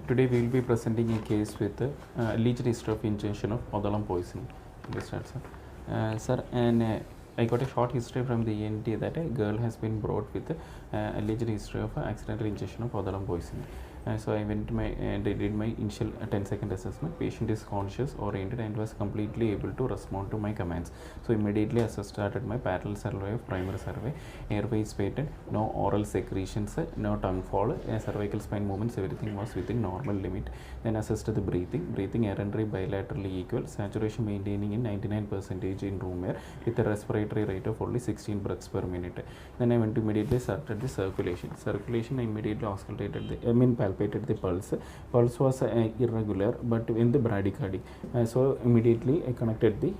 Today we will be presenting a case with alleged history of ingestion of Odalam poisoning. Understand, sir? Sir, and I got a short history from the ENT that a girl has been brought with alleged history of accidental ingestion of Odalam poisoning. So I went to my and I did my initial 10-second assessment. Patient is conscious, oriented, and was completely able to respond to my commands. So immediately I started my parallel survey of primary survey. Airway is patent, no oral secretions, no tongue fall, cervical spine movements, everything was within normal limit. Then assessed the breathing air entry bilaterally equal, saturation maintaining in 99% in room air with a respiratory rate of only 16 breaths per minute. Then I went to immediately started the circulation. I immediately auscultated palpated the pulse. Pulse was irregular but in the bradycardic. So immediately I connected the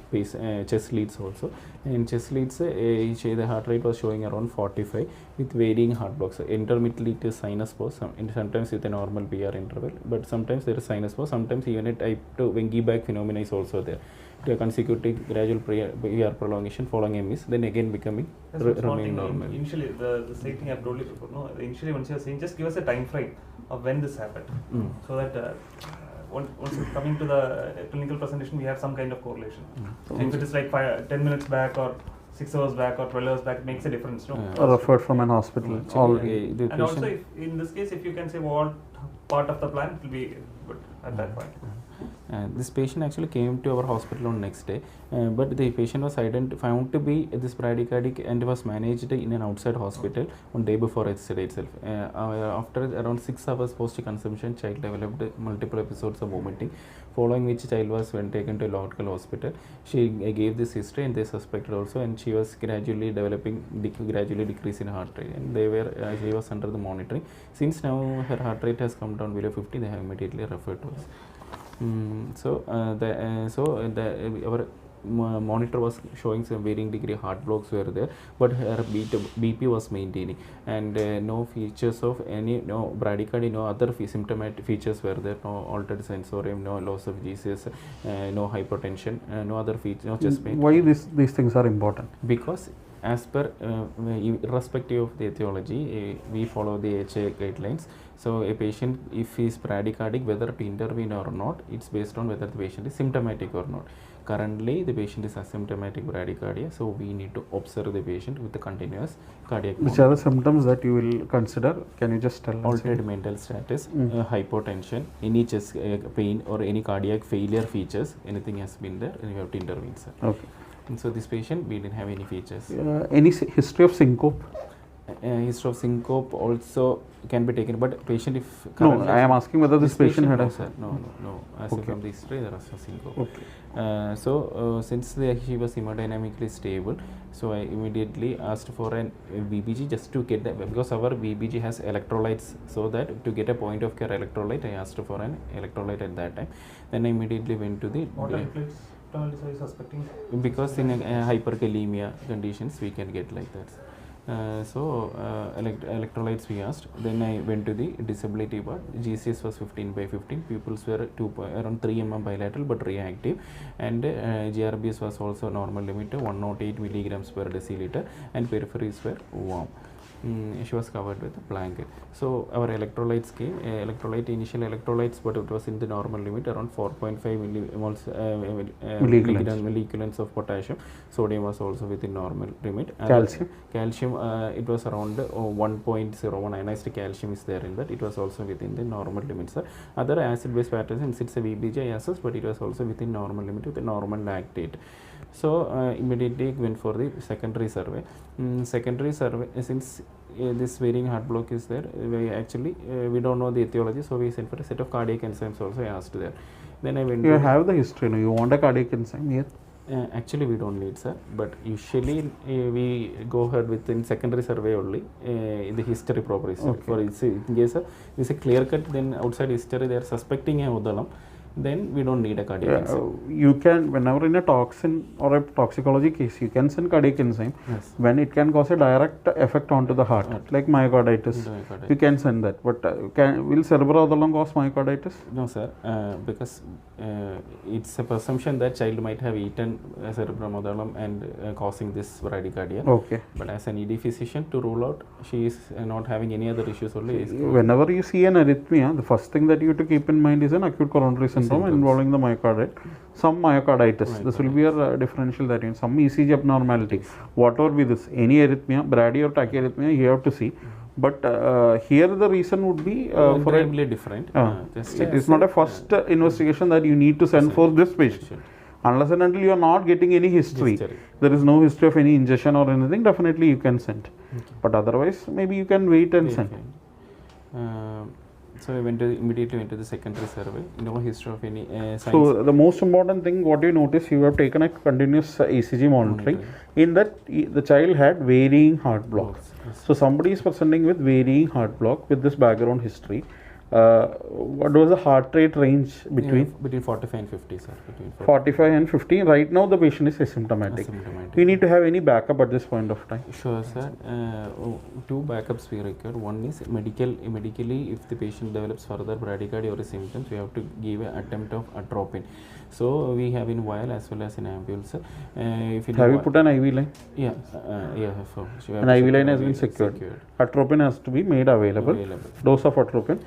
chest leads also. In chest leads, the heart rate was showing around 45 with varying heart blocks. Intermittently it is sinus pause, sometimes with a normal PR interval, but sometimes there is sinus pause, sometimes even a type 2 Wengi-Bach phenomena is also there. To consecutive gradual PR prolongation following MS, then again becoming remain normal. Initially, the same thing I've told you before. No, initially once you're saying, just give us a time frame of when this happened, so that once coming to the clinical presentation, we have some kind of correlation. So if it is like 10 minutes back or 6 hours back or 12 hours back, it makes a difference. No, referred from an hospital. And also, in this case, if you can say what part of the plan, it will be good at that point. This patient actually came to our hospital on next day, but the patient was found to be this bradycardic and was managed in an outside hospital on day before yesterday itself. After around 6 hours post consumption, child developed multiple episodes of vomiting, following which child was taken to a local hospital. She gave this history and they suspected also, and she was gradually developing gradually decrease in heart rate, and she was under the monitoring. Since now her heart rate has come down below 50, they have immediately referred to us. Our monitor was showing some varying degree heart blocks were there, but her BP was maintaining, and no features of no bradycardia, no other symptomatic features were there, no altered sensorium, no loss of GCS, no hypertension, no other features, no chest pain. Why these things are important? Because as per irrespective of the etiology, we follow the HA guidelines. So a patient, if he is bradycardic, whether to intervene or not, it's based on whether the patient is symptomatic or not. Currently, the patient is asymptomatic bradycardia, so we need to observe the patient with the continuous cardiac. Which are the symptoms that you will consider? Can you just tell? Altered mental status, hypotension, any chest pain or any cardiac failure features, anything has been there, and you have to intervene, sir. Okay. And so this patient, we didn't have any features. Any history of syncope? History of syncope also can be taken, but patient if no, I am asking whether this patient had no, sir, no. As from the history, there was a syncope. Okay. Since she was hemodynamically stable, so I immediately asked for an VBG just to get that, because our VBG has electrolytes, so that to get a point of care electrolyte, I asked for an electrolyte at that time. Then I immediately went to the. What electrolytes are you suspecting? Because in hyperkalemia conditions, we can get like that. Electrolytes we asked. Then I went to the disability part. GCS was 15/15. Pupils were around 3 mm bilateral but reactive, and GRBS was also normal limit 108 milligrams per deciliter, and peripheries were warm. She was covered with a blanket. So our electrolytes came, initial electrolytes, but it was in the normal limit around 4.5 milliequivalents of potassium. Sodium was also within normal limit. Calcium, it was around 1.01 ionized calcium is there in that. It was also within the normal limits. Other acid-base patterns, since it's a VBG assessed, but it was also within normal limit with a normal lactate. So immediately went for the secondary survey. Secondary survey, since this varying heart block is there, we don't know the etiology, so we sent for a set of cardiac enzymes also. I asked there. Then I went. You have the history. No? You want a cardiac enzyme here? Actually, we don't need, sir. But usually we go ahead with in secondary survey only in the history proper history. Okay. For in case it's a clear cut, then outside history they are suspecting a Odalam. then we don't need a cardiac enzyme. You can, whenever in a toxin or a toxicology case, you can send cardiac enzyme Yes. when it can cause a direct effect onto the heart, like myocarditis. Myocarditis. You can send that, but will cerebroodolon cause myocarditis? No, sir, because it's a presumption that child might have eaten cerebromodelum and causing this bradycardia. Okay. But as an ED physician, to rule out she is not having any other issues only. Is Whenever you see an arrhythmia, the first thing that you have to keep in mind is an acute coronary syndrome involving the myocardium. Some myocarditis. This will be a differential that means some ECG abnormality. Whatever be this, any arrhythmia, brady or tachyarrhythmia, you have to see. But here the reason would be for a, entirely different. Just it as is not a first investigation that you need to send for this patient. Unless and until you are not getting any history, there is no history of any ingestion or anything, definitely you can send. But otherwise, maybe you can wait and send. So I immediately went to the secondary survey. No history of any signs. So the most important thing, what you notice, you have taken a continuous ECG monitoring. In that, the child had varying heart blocks. So somebody is presenting with varying heart block with this background history. What was the heart rate range between? Between 45 and 50, sir. Between 45 and 50. Right now, the patient is asymptomatic. We need to have any backup at this point of time. Sure, sir. Two backups we require. One is medically, if the patient develops further bradycardia or symptoms, we have to give an attempt of atropine. So we have in vial as well as in ampule, sir. If Have you put an IV line? Yeah, so an IV line has been secured. Atropine has to be made available. Dose of atropine?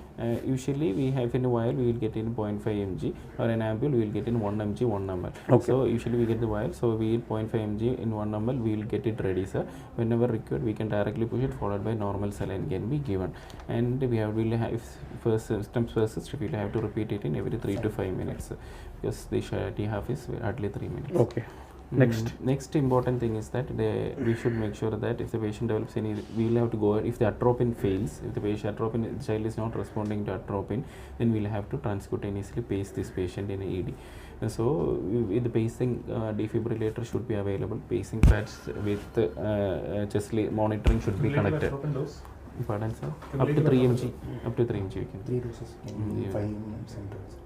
Usually we have in a vial we will get in 0.5 mg, or an ampule we will get in 1 mg 1 ml. Okay. So usually we get the vial, so we get 0.5 mg in 1 ml, we will get it ready, sir. Whenever required we can directly push it, followed by normal saline can be given. And will have, if first symptoms persist, we will have to repeat it in every 3 to 5 minutes, because the T-half is hardly 3 minutes. Okay. Next important thing is that we should make sure that if the patient develops any, we will have to go, if the atropine fails, if the child is not responding to atropine, then we will have to transcutaneously pace this patient in ED. So with the pacing, defibrillator should be available. Pacing pads with chest monitoring should be connected. Pardon, sir? Up to 3 mg. Up to 3 mg we can. 3 doses in 5 centers.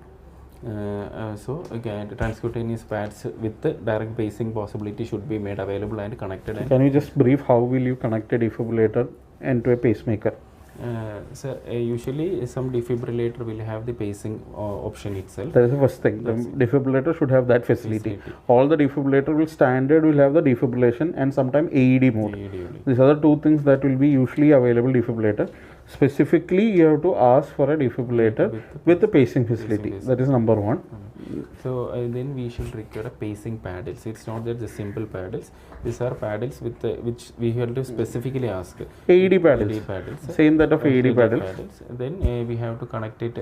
So again, transcutaneous pads with the direct pacing possibility should be made available and connected. And can you just brief how will you connect a defibrillator into a pacemaker? Sir, usually some defibrillator will have the pacing option itself. That is the first thing. The defibrillator should have that facility. All the defibrillator will have the defibrillation and sometimes AED mode. These are the two things that will be usually available defibrillator. Specifically, you have to ask for a defibrillator with the pacing facility. That is number one. So then we should require a pacing paddles. It's not that the simple paddles. These are paddles with which we have to specifically ask. AED paddles. Same that of AED paddles. Then we have to connect it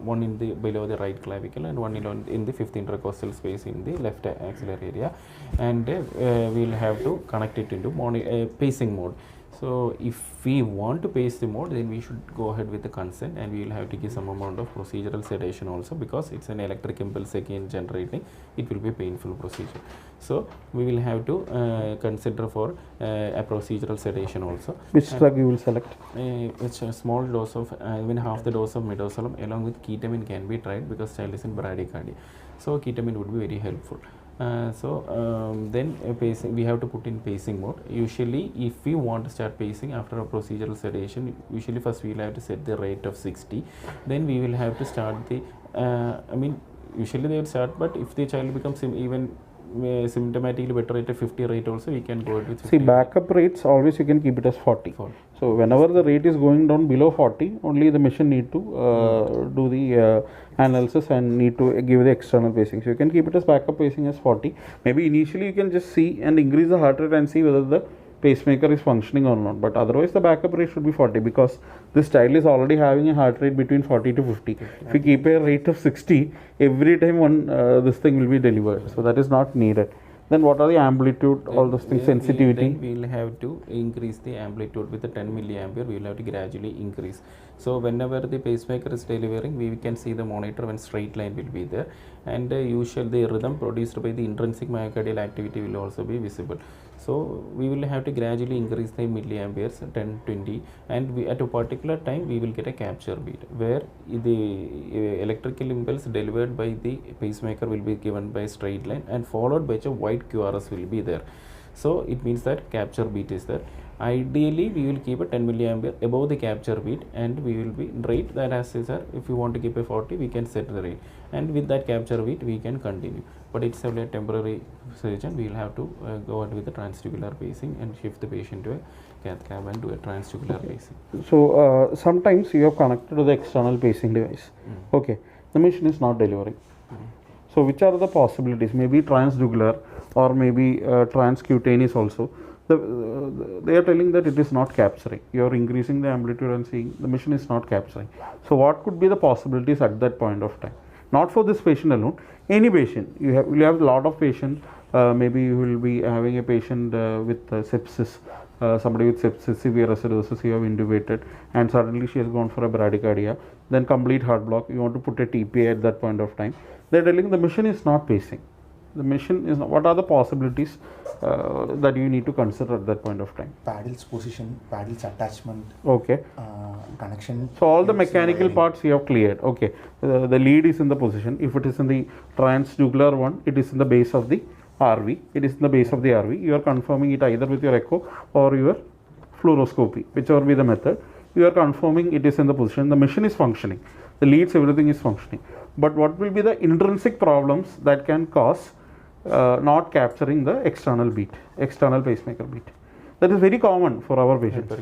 one in the below the right clavicle and one in the fifth intercostal space in the left axillary area, and we will have to connect it into pacing mode. So if we want to pace the mode, then we should go ahead with the consent, and we will have to give some amount of procedural sedation also, because it's an electric impulse again generating. It will be a painful procedure. So we will have to consider for a procedural sedation also. Which drug you will select? Which a small dose of even half the dose of midazolam along with ketamine can be tried, because child is in bradycardia. So ketamine would be very helpful. Then pacing, we have to put in pacing mode. Usually if we want to start pacing after a procedural sedation, usually first we will have to set the rate of 60, then we will have to start the usually they will start, but if the child becomes even symptomatically better at a 50 rate also, we can go with 50. See, backup rates always you can keep it as 40. So whenever the rate is going down below 40, only the machine need to do the analysis and need to give the external pacing. So you can keep it as backup pacing as 40. Maybe initially you can just see and increase the heart rate and see whether the pacemaker is functioning or not. But otherwise the backup rate should be 40, because this child is already having a heart rate between 40 to 50. If you keep a rate of 60, every time this thing will be delivered. So that is not needed. Then what are the amplitude, all those things, sensitivity? Then we will have to increase the amplitude with the 10 milliampere. We will have to gradually increase. So whenever the pacemaker is delivering, we can see the monitor when straight line will be there, and usually the rhythm produced by the intrinsic myocardial activity will also be visible. So we will have to gradually increase the milliamperes 10, 20, and at a particular time we will get a capture beat where the electrical impulse delivered by the pacemaker will be given by straight line and followed by a white QRS will be there. So it means that capture beat is there. Ideally we will keep a 10 milliampere above the capture beat, and we will be rate that as is, sir. If you want to keep a 40, we can set the rate, and with that capture beat we can continue. But it's only a temporary solution. We will have to go on with the transtubular pacing and shift the patient to a cath cab and do a transtubular pacing. So sometimes you have connected to the external pacing device. Okay, the machine is not delivering. So which are the possibilities? Maybe transjugular or maybe transcutaneous also. They are telling that it is not capturing. You are increasing the amplitude and seeing the machine is not capturing. So what could be the possibilities at that point of time? Not for this patient alone, any patient. You have a lot of patients. Maybe you will be having a patient with sepsis, somebody with sepsis, severe acidosis, you have intubated, and suddenly she has gone for a bradycardia, then complete heart block. You want to put a TPA at that point of time. They are telling the machine is not pacing. The machine is not. What are the possibilities that you need to consider at that point of time? Paddles position, paddles attachment, Okay. connection. So all the use mechanical wiring. parts you have cleared. Okay. The lead is in the position. If it is in the transjugular one, it is in the base of the RV. It is in the base of the RV. You are confirming it either with your echo or your fluoroscopy, whichever be the method. You are confirming it is in the position. The machine is functioning. The leads, everything is functioning. But what will be the intrinsic problems that can cause not capturing the external beat, external pacemaker beat? That is very common for our patients.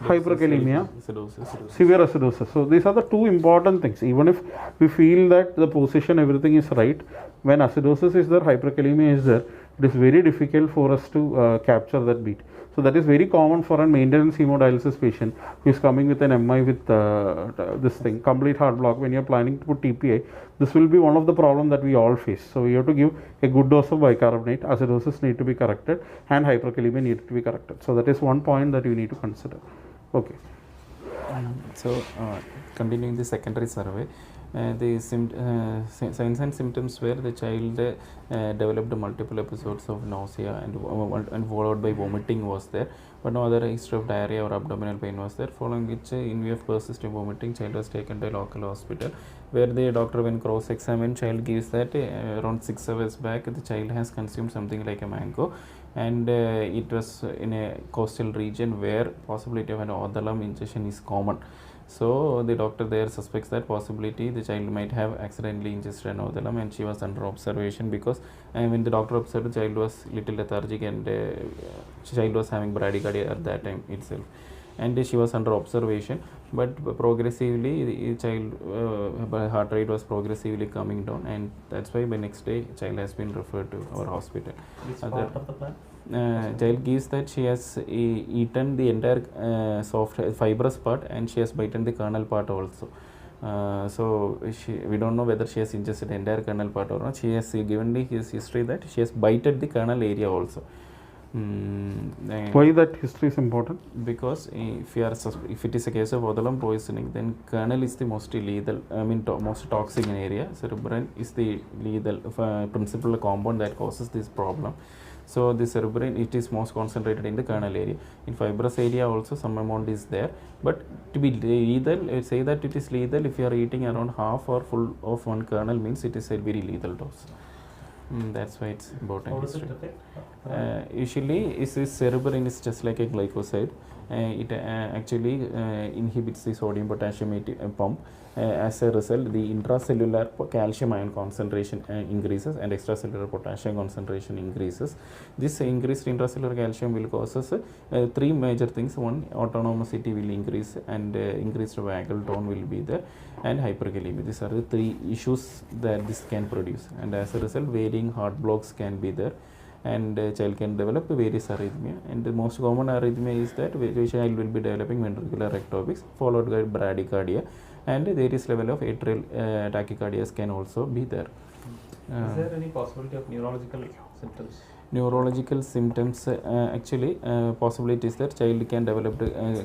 Hyperkalemia, Acidosis. severe acidosis. So these are the two important things. Even if we feel that the position, everything is right, when acidosis is there, hyperkalemia is there, it is very difficult for us to capture that beat. So that is very common for a maintenance hemodialysis patient who is coming with an MI with this thing, complete heart block. When you are planning to put TPA, this will be one of the problems that we all face. So we have to give a good dose of bicarbonate, acidosis need to be corrected, and hyperkalemia need to be corrected. So that is one point that you need to consider. Okay. So continuing the secondary survey, the signs and symptoms where the child developed multiple episodes of nausea and followed by vomiting was there, but no other history of diarrhea or abdominal pain was there, following which in view of persistent vomiting, child was taken to a local hospital where the doctor, when cross-examined, child gives that around 6 hours back the child has consumed something like a mango, and it was in a coastal region where possibility of an odalam ingestion is common. So the doctor there suspects that possibility the child might have accidentally ingested an odalam, and she was under observation because when the doctor observed, the child was little lethargic and child was having bradycardia at that time itself, and she was under observation. But progressively the child heart rate was progressively coming down, and that's why by next day child has been referred to our hospital. Which Other- part of the plan? Child gives that she has eaten the entire soft fibrous part, and she has bitten the kernel part also. So we don't know whether she has ingested the entire kernel part or not. She has given the his history that she has bited the kernel area also. Why that history is important? Because if you are if it is a case of odalam poisoning, then kernel is the most lethal, most toxic in area. Cerebrin is the lethal principal compound that causes this problem. So the cerebrin, it is most concentrated in the kernel area. In fibrous area also some amount is there, but to be lethal, say that it is lethal if you are eating around half or full of one kernel, means it is a very lethal dose. That's why it's important. How does it affect? Usually cerebrin is just like a glycoside. It actually inhibits the sodium potassium pump. As a result, the intracellular calcium ion concentration increases and extracellular potassium concentration increases. This increased intracellular calcium will cause three major things. One, autonomicity will increase, and increased vagal tone will be there, and hyperkalemia. These are the three issues that this can produce, and as a result varying heart blocks can be there, and child can develop various arrhythmia, and the most common arrhythmia is that the child will be developing ventricular ectopics followed by bradycardia, and various level of atrial tachycardias can also be there. Is there any possibility of neurological symptoms? neurological symptoms, actually possibility is that child can develop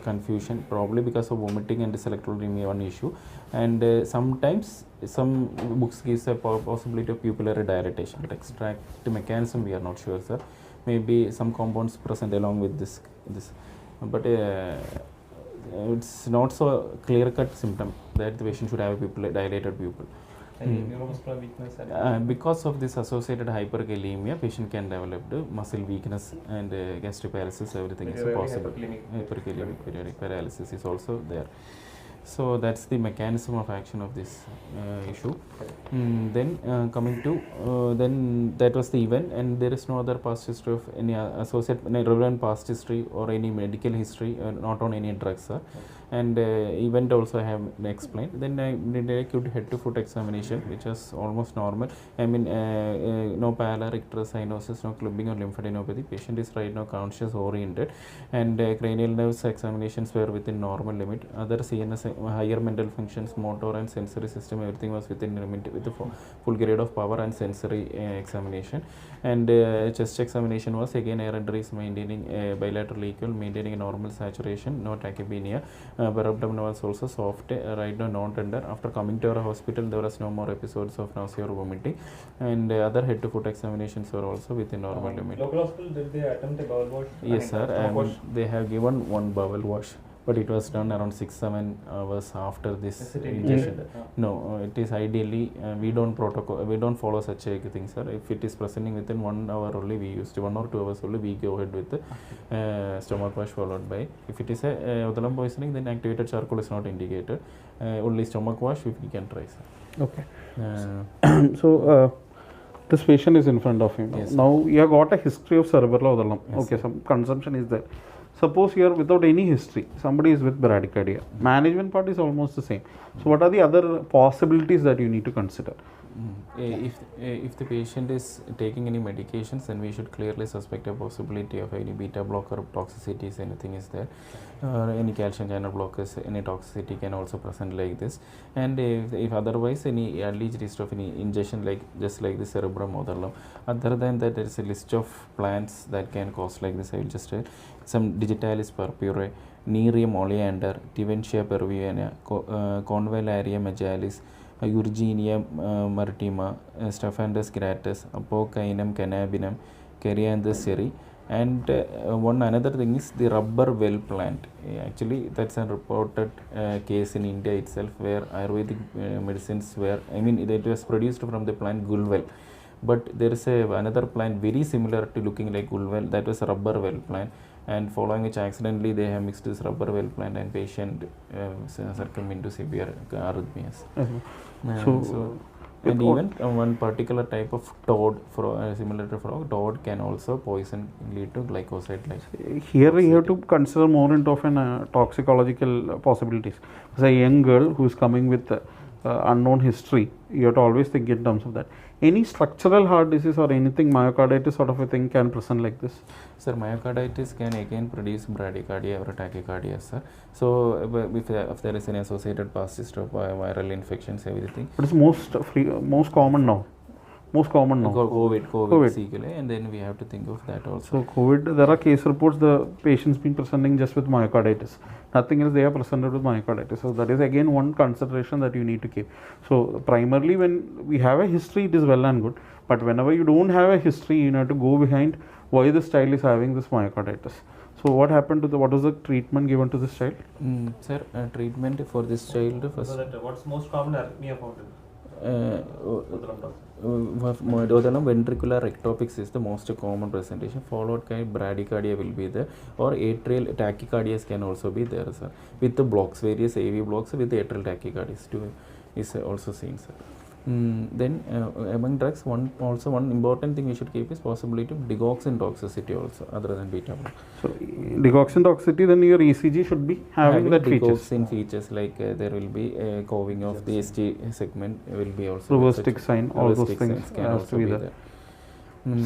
confusion, probably because of vomiting and dyslexia one issue, and sometimes some books gives a possibility of pupillary dilatation, but extract mechanism we are not sure, sir. Maybe some compounds present along with this, but it's not so clear cut symptom that the patient should have a dilated pupil. Neuromuscular weakness and Because of this associated hyperkalemia, patient can develop the muscle weakness and gastric paralysis, everything is possible. Hyperkalemic periodic paralysis is also there. So that's the mechanism of action of this issue. Then coming to then that was the event, and there is no other past history of any associate relevant past history or any medical history, not on any drugs, sir. And event also I have explained. Then I did a acute head to foot examination, which was almost normal. I mean, no pallor, icterus cyanosis, no clubbing or lymphadenopathy. Patient is right now conscious oriented, and cranial nerves examinations were within normal limit. Other CNS higher mental functions, motor and sensory system, everything was within limit with the full grade of power and sensory examination. And chest examination was again air entry is maintaining bilateral equal, maintaining a normal saturation, no tachypnea. Per abdomen was also soft, right now non-tender. After coming to our hospital, there was no more episodes of nausea or vomiting, and other head to foot examinations were also within normal limit. Local hospital, did they attempt a bowel wash? Yes, sir. They have given one bowel wash, but it was done around 6-7 hours after this injection. No, it is ideally we don't follow such a thing, sir. If it is presenting within 1 hour only, we used 1 or 2 hours only, we go ahead with the stomach wash followed by. If it is a odalam poisoning, then activated charcoal is not indicated. Only stomach wash if we can try, sir. Okay. So this patient is in front of him. Yes, now you have got a history of cerebral odalam. Yes, Okay, sir. some consumption is there. Suppose here without any history, somebody is with bradycardia. Management part is almost the same. So what are the other possibilities that you need to consider? If the patient is taking any medications, then we should clearly suspect a possibility of any beta blocker toxicities, anything is there, any calcium channel blockers, any toxicity can also present like this. And if otherwise any early history of any ingestion, like just like the cerebrum odalam, other than that there is a list of plants that can cause like this. I will just tell some digitalis purpurae, Nerium oleander, Tiventia peruviana, Convallaria majalis, Urginia maritima, Staphylococcus gratus, Apocainum cannabinum, Carianthus seri. And one another thing is the rubber well plant. Actually, that's a reported case in India itself, where Ayurvedic medicines were, I mean, it was produced from the plant gulwel. But there is another plant very similar to looking like gulwel, that was a rubber well plant. And following which accidentally they have mixed this rubber well plant, and patient succumb into severe arrhythmias. So and even one particular type of toad, similar to frog, toad can also poison, lead to glycoside like. Here you have to consider more into toxicological possibilities. As a young girl who is coming with unknown history, you have to always think in terms of that. Any structural heart disease or anything, myocarditis sort of a thing can present like this? Sir, myocarditis can again produce bradycardia or tachycardia, sir. So if there is any associated past history of viral infections, everything. But it's most common now. COVID sequelae, and then we have to think of that also. So COVID, there are case reports, the patients been presenting just with myocarditis. Nothing else, they are presented with myocarditis. So that is again one consideration that you need to keep. So primarily when we have a history, it is well and good. But whenever you don't have a history, you have to go behind why this child is having this myocarditis. So what happened to what was the treatment given to this child? Sir, treatment for this child first. So that what's most common arrhythmia found in Odalam ventricular ectopics is the most common presentation, followed by bradycardia will be there, or atrial tachycardias can also be there, sir, with the blocks, various AV blocks with the atrial tachycardias too is also seen, sir. Then among drugs, one important thing we should keep is possibility of digoxin toxicity also, other than beta block. So digoxin toxicity, then your ECG should be having that digoxin features like there will be a coving of the ST segment will be also reverse tick sign, all those things can has also to be there.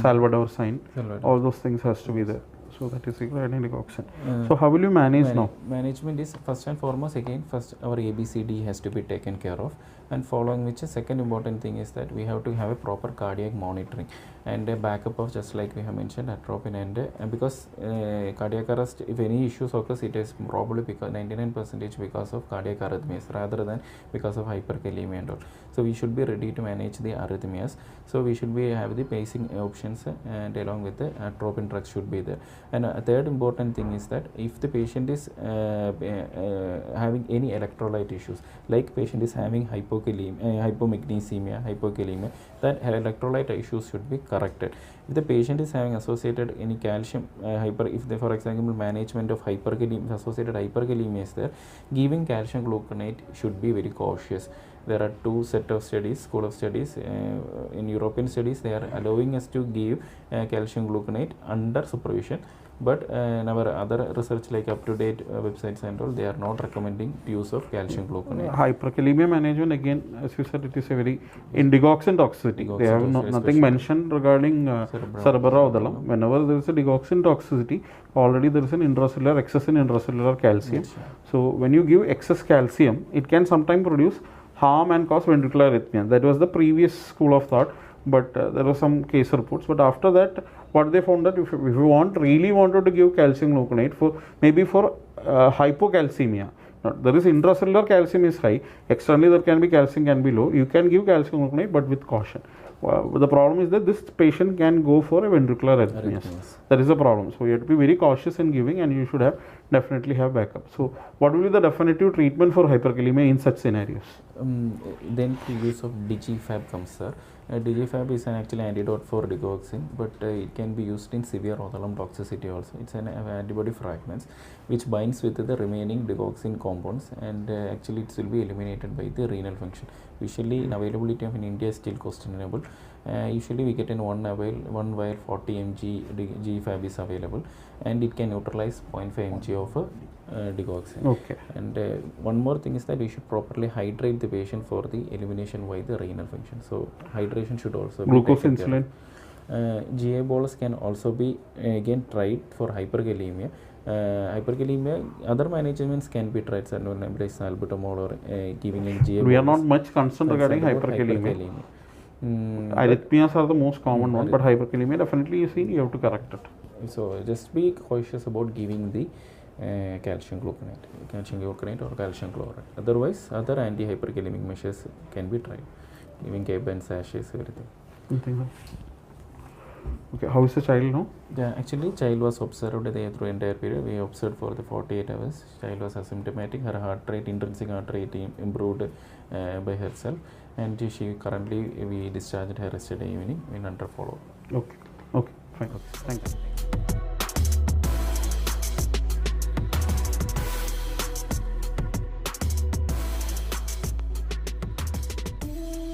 Salvador sign, all those things has to be there. So that is regarding digoxin. So how will you manage now? Management is first and foremost, again, first our ABCD has to be taken care of, and following which, a second important thing is that we have to have a proper cardiac monitoring and a backup of, just like we have mentioned, atropine and because cardiac arrest, if any issues occurs, it is probably because 99% because of cardiac arrhythmias rather than because of hyperkalemia and all. So we should be ready to manage the arrhythmias. So we should be have the pacing options, and along with the atropine drugs should be there. And a third important thing is that if the patient is having any electrolyte issues, like patient is having hypomagnesemia, hypokalemia, that electrolyte issues should be corrected. If the patient is having associated any calcium if they, for example, management of hyperkalemia, associated hyperkalemia is there, giving calcium gluconate should be very cautious. There are two set of studies, school of studies. In European studies, they are allowing us to give calcium gluconate under supervision, but in our other research, like up-to-date websites and all, they are not recommending use of calcium gluconate. Hyperkalemia management, again, as you said, it is a very in digoxin toxicity. They have nothing mentioned regarding cerebroodalum. Whenever there is a digoxin toxicity, already there is an intracellular excess in intracellular calcium. So when you give excess calcium, it can sometimes produce harm and cause ventricular arrhythmia. That was the previous school of thought, but there were some case reports. But after that, what they found that if you really wanted to give calcium gluconate for maybe for hypocalcemia, there is intracellular calcium is high, externally there can be calcium can be low, you can give calcium gluconate but with caution. The problem is that this patient can go for a ventricular arrhythmias. That is the problem. So you have to be very cautious in giving, and you should have definitely have backup. So what will be the definitive treatment for hyperkalemia in such scenarios? Then the use of Digifab comes, sir. Digifab is an actually antidote for digoxin, but it can be used in severe othellum toxicity also. It's an antibody fragments which binds with the remaining digoxin compounds, and actually it will be eliminated by the renal function. Usually availability of in India is still questionable. Usually we get in one vial 40 mg Digifab is available, and it can neutralize 0.5 mg of digoxin. Okay. And one more thing is that we should properly hydrate the patient for the elimination by the renal function. So hydration should also glucose be insulin. GA bolus can also be again tried for hyperkalemia. Hyperkalemia, other managements can be tried, salbutamol or giving in GA. We are not much concerned regarding hyperkalemia. Arrhythmias are the most common one, but hyperkalemia definitely you see, you have to correct it. So just be cautious about giving the calcium gluconate or calcium chloride. Otherwise, other anti-hyperkalemic measures can be tried, giving K-bend sachets, everything. Okay, how is the child now? Yeah, actually, child was observed through entire period. We observed for the 48 hours. Child was asymptomatic. Her heart rate, intrinsic heart rate improved by herself, and she currently we discharged her yesterday evening in under follow. Okay, okay, fine. Okay. Thank you.